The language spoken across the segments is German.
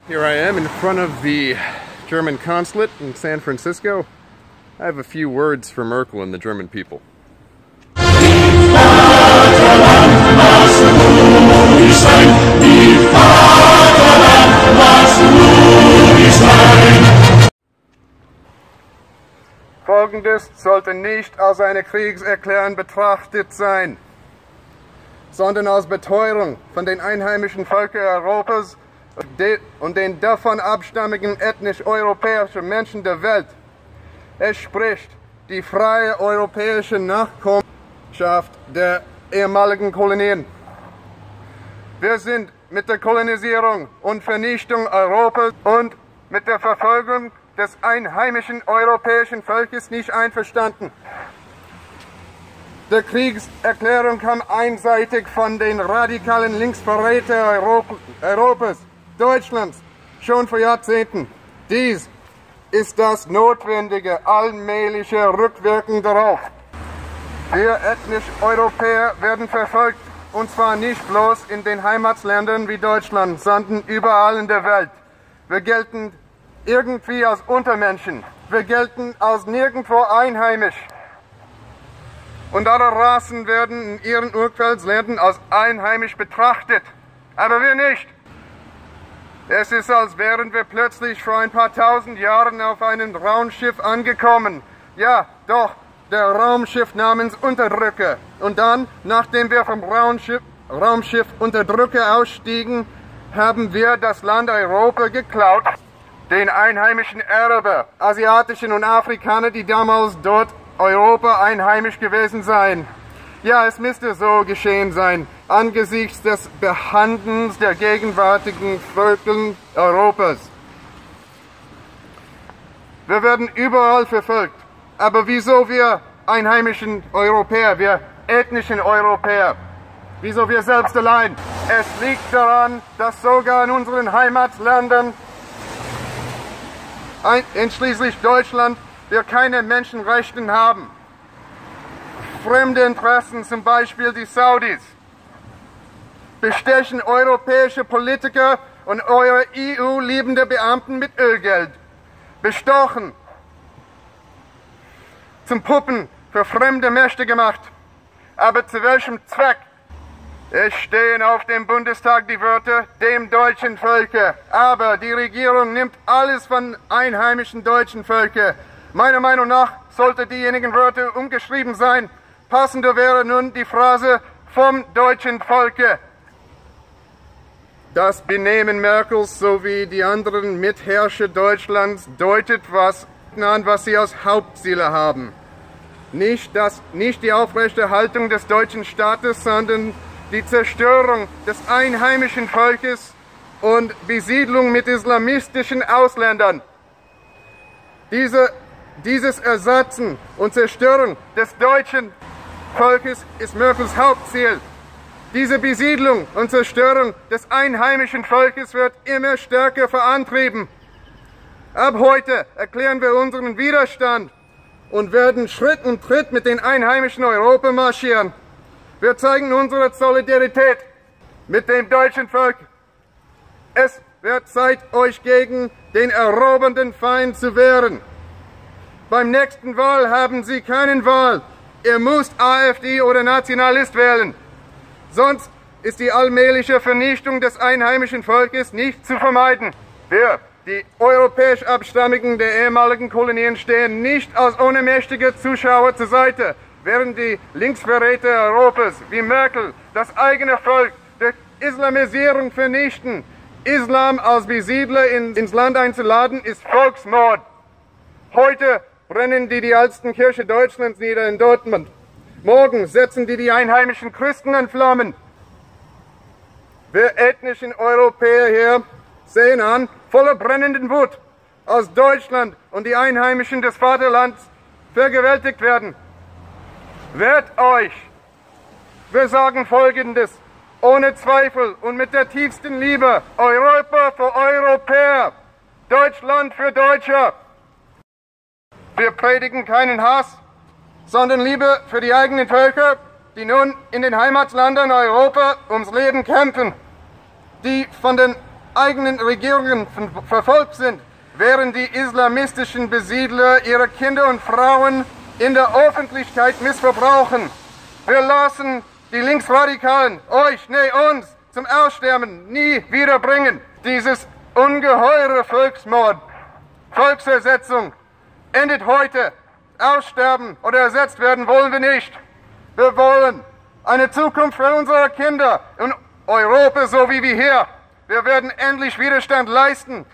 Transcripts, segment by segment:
Here I am in front of the German consulate in San Francisco. I have a few words for Merkel and the German people. Folgendes sollte nicht als eine Kriegserklärung betrachtet sein, sondern als Beteuerung von den einheimischen Völkern Europas und den davon abstammigen ethnisch-europäischen Menschen der Welt. Es spricht die freie europäische Nachkommenschaft der ehemaligen Kolonien. Wir sind mit der Kolonisierung und Vernichtung Europas und mit der Verfolgung des einheimischen europäischen Volkes nicht einverstanden. Die Kriegserklärung kam einseitig von den radikalen Linksverrätern Europas, Deutschlands, schon vor Jahrzehnten. Dies ist das notwendige, allmähliche Rückwirken darauf. Wir ethnisch Europäer werden verfolgt, und zwar nicht bloß in den Heimatländern wie Deutschland, sondern überall in der Welt. Wir gelten irgendwie als Untermenschen. Wir gelten als nirgendwo einheimisch. Und alle Rassen werden in ihren Ursprungsländern als einheimisch betrachtet. Aber wir nicht. Es ist, als wären wir plötzlich vor ein paar tausend Jahren auf einem Raumschiff angekommen. Ja, doch, der Raumschiff namens Unterdrücker. Und dann, nachdem wir vom Raumschiff Unterdrücker ausstiegen, haben wir das Land Europa geklaut. Den einheimischen Araber, Asiatischen und Afrikaner, die damals dort Europa einheimisch gewesen seien. Ja, es müsste so geschehen sein, angesichts des Behandelns der gegenwärtigen Völker Europas. Wir werden überall verfolgt. Aber wieso wir einheimischen Europäer, wir ethnischen Europäer? Wieso wir selbst allein? Es liegt daran, dass sogar in unseren Heimatländern, einschließlich Deutschland, wir keine Menschenrechte haben. Fremde Interessen, zum Beispiel die Saudis, bestechen europäische Politiker und eure EU-liebende Beamten mit Ölgeld. Bestochen, zum Puppen für fremde Mächte gemacht. Aber zu welchem Zweck? Es stehen auf dem Bundestag die Wörter dem deutschen Völker. Aber die Regierung nimmt alles von einheimischen deutschen Völkern. Meiner Meinung nach sollte diejenigen Wörter umgeschrieben sein. Passender wäre nun die Phrase vom deutschen Volke. Das Benehmen Merkels sowie die anderen Mitherrscher Deutschlands deutet an, was sie als Hauptziele haben. Nicht die Aufrechterhaltung des deutschen Staates, sondern die Zerstörung des einheimischen Volkes und Besiedlung mit islamistischen Ausländern. Dieses Ersetzen und Zerstörung des deutschen Volkes ist Merkels Hauptziel. Diese Besiedlung und Zerstörung des einheimischen Volkes wird immer stärker vorantrieben. Ab heute erklären wir unseren Widerstand und werden Schritt und Tritt mit den einheimischen Europa marschieren. Wir zeigen unsere Solidarität mit dem deutschen Volk. Es wird Zeit, euch gegen den erobernden Feind zu wehren. Beim nächsten Wahl haben Sie keine Wahl. Ihr müsst AfD oder Nationalist wählen. Sonst ist die allmähliche Vernichtung des einheimischen Volkes nicht zu vermeiden. Wir, die europäisch Abstammigen der ehemaligen Kolonien, stehen nicht als ohnmächtige Zuschauer zur Seite, während die Linksverräter Europas wie Merkel das eigene Volk durch Islamisierung vernichten. Islam als Besiedler ins Land einzuladen, ist Volksmord. Heute brennen die ältesten Kirche Deutschlands nieder in Dortmund. Morgen setzen die einheimischen Christen in Flammen. Wir ethnischen Europäer hier sehen an, voller brennenden Wut, als Deutschland und die Einheimischen des Vaterlands vergewaltigt werden. Wehrt euch! Wir sagen Folgendes, ohne Zweifel und mit der tiefsten Liebe: Europa für Europäer, Deutschland für Deutsche. Wir predigen keinen Hass, sondern Liebe für die eigenen Völker, die nun in den Heimatländern Europa ums Leben kämpfen, die von den eigenen Regierungen verfolgt sind, während die islamistischen Besiedler ihre Kinder und Frauen in der Öffentlichkeit missverbrauchen. Wir lassen die Linksradikalen uns zum Aussterben nie wiederbringen. Dieses ungeheure Volksersetzung endet heute. Aussterben oder ersetzt werden wollen wir nicht. Wir wollen eine Zukunft für unsere Kinder in Europa, so wie wir hier. Wir werden endlich Widerstand leisten.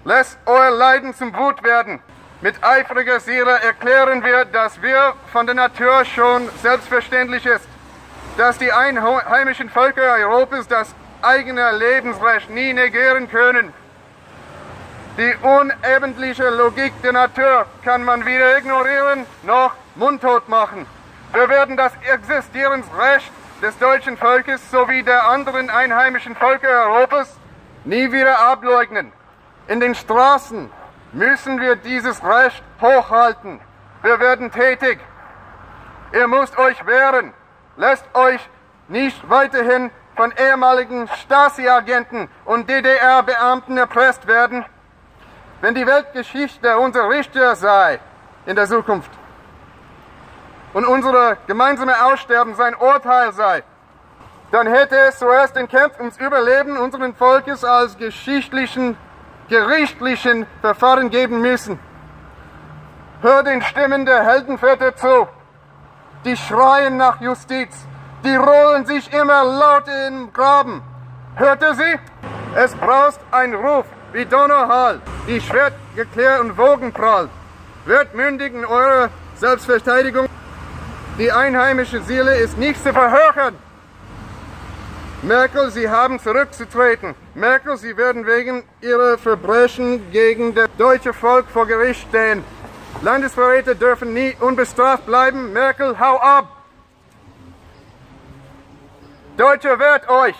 Lasst euer Leiden zum Wut werden. Mit eifriger Seele erklären wir, dass wir von der Natur schon selbstverständlich ist, dass die einheimischen Völker Europas das eigene Lebensrecht nie negieren können. Die unebentliche Logik der Natur kann man weder ignorieren noch mundtot machen. Wir werden das Existierensrecht des deutschen Volkes sowie der anderen einheimischen Völker Europas nie wieder ableugnen. In den Straßen müssen wir dieses Recht hochhalten. Wir werden tätig. Ihr müsst euch wehren. Lasst euch nicht weiterhin von ehemaligen Stasi-Agenten und DDR-Beamten erpresst werden. Wenn die Weltgeschichte unser Richter sei in der Zukunft und unser gemeinsames Aussterben sein Urteil sei, dann hätte es zuerst den Kampf ums Überleben unseren Volkes als gerichtlichen Verfahren geben müssen. Hör den Stimmen der Heldenväter zu. Die schreien nach Justiz. Die rollen sich immer lauter im Graben. Hört ihr sie? Es braust ein Ruf wie Donauhall, die Schwertgeklirr und Wogenprall. Wird mündig in eurer Selbstverteidigung. Die einheimische Seele ist nicht zu verhökern. Merkel, Sie haben zurückzutreten. Merkel, Sie werden wegen Ihrer Verbrechen gegen das deutsche Volk vor Gericht stehen. Landesverräter dürfen nie unbestraft bleiben. Merkel, hau ab! Deutsche, wehrt euch!